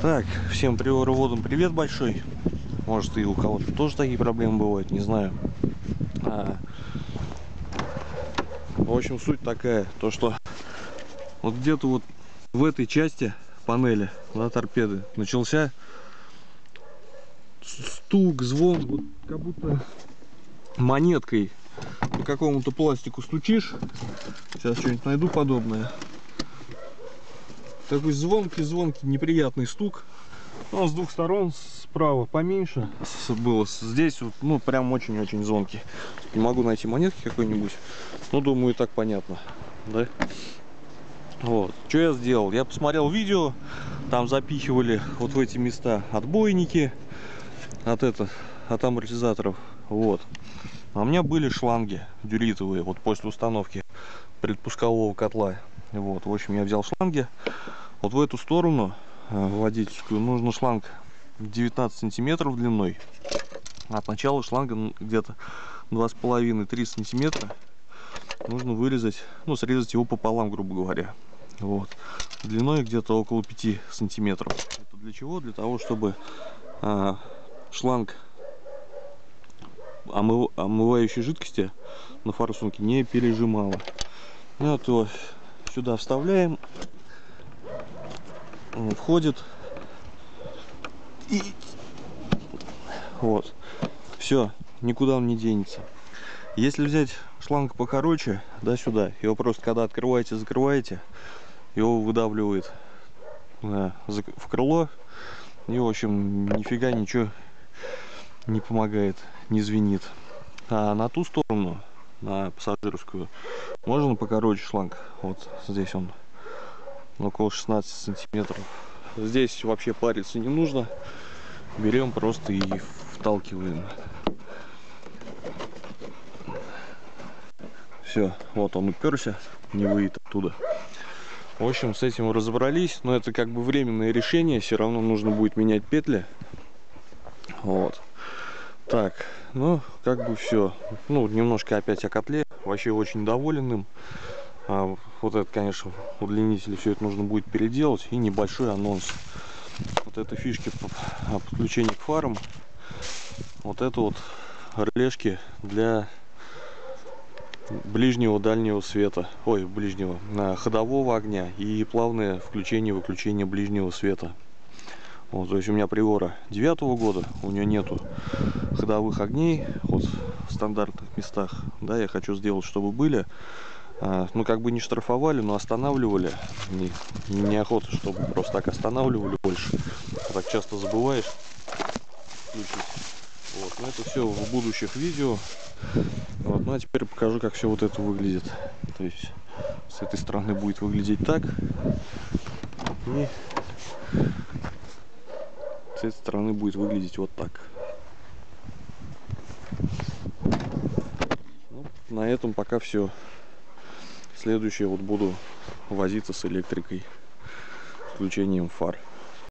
Так, всем приороводам привет большой. Может, и у кого-то тоже такие проблемы бывают, не знаю. В общем, суть такая, то что вот где-то вот в этой части панели, да, торпеды начался стук, звон, вот как будто монеткой по какому-то пластику стучишь. Сейчас что-нибудь найду подобное. Такой звонкий, неприятный стук. Он с двух сторон, справа поменьше было, здесь вот, ну, прям очень-очень звонкий. Не могу найти монетки какой-нибудь, но думаю, и так понятно, да? Вот, что я сделал? Я посмотрел видео, там запихивали вот в эти места отбойники от амортизаторов, вот. А у меня были шланги дюритовые, вот после установки предпускового котла. Вот, в общем, я взял шланги. Вот в эту сторону водительскую нужно шланг 19 сантиметров длиной. От начала шланга где-то 2,5-3 сантиметра нужно вырезать, ну, срезать его пополам, грубо говоря. Вот. Длиной где-то около 5 сантиметров. Это для чего? Для того, чтобы шланг омывающей жидкости на форсунке не пережимало. Вот его сюда вставляем. Он входит. И вот. Все, никуда он не денется. Если взять шланг покороче, да, сюда, его просто когда открываете, закрываете, его выдавливает в крыло, и, в общем, нифига ничего не помогает, не звенит. А на ту сторону, на пассажирскую, можно покороче шланг. Вот здесь он около 16 сантиметров. Здесь вообще париться не нужно. Берем просто и вталкиваем. Все, вот он уперся, не выйдет оттуда. В общем, с этим разобрались, но это как бы временное решение, все равно нужно будет менять петли. Вот. Так, ну, как бы все. Ну, немножко опять о котле. Вообще очень доволен им. Вот это, конечно, удлинитель, все это нужно будет переделать. И небольшой анонс. Вот это фишки подключения к фарам. Вот это вот релешки для ближнего дальнего света, ближнего ходового огня и плавное включение-выключение ближнего света. Вот, то есть у меня Приора 9-го года, у нее нету ходовых огней вот в стандартных местах, да, я хочу сделать, чтобы были, ну, как бы не штрафовали, но останавливали, неохота, чтобы просто так останавливали больше, так часто забываешь включить. Вот, но это все в будущих видео. Вот, ну а теперь покажу, как все вот это выглядит. То есть с этой стороны будет выглядеть так. И с этой стороны будет выглядеть вот так. Ну, на этом пока все. Следующее вот буду возиться с электрикой, включением фар.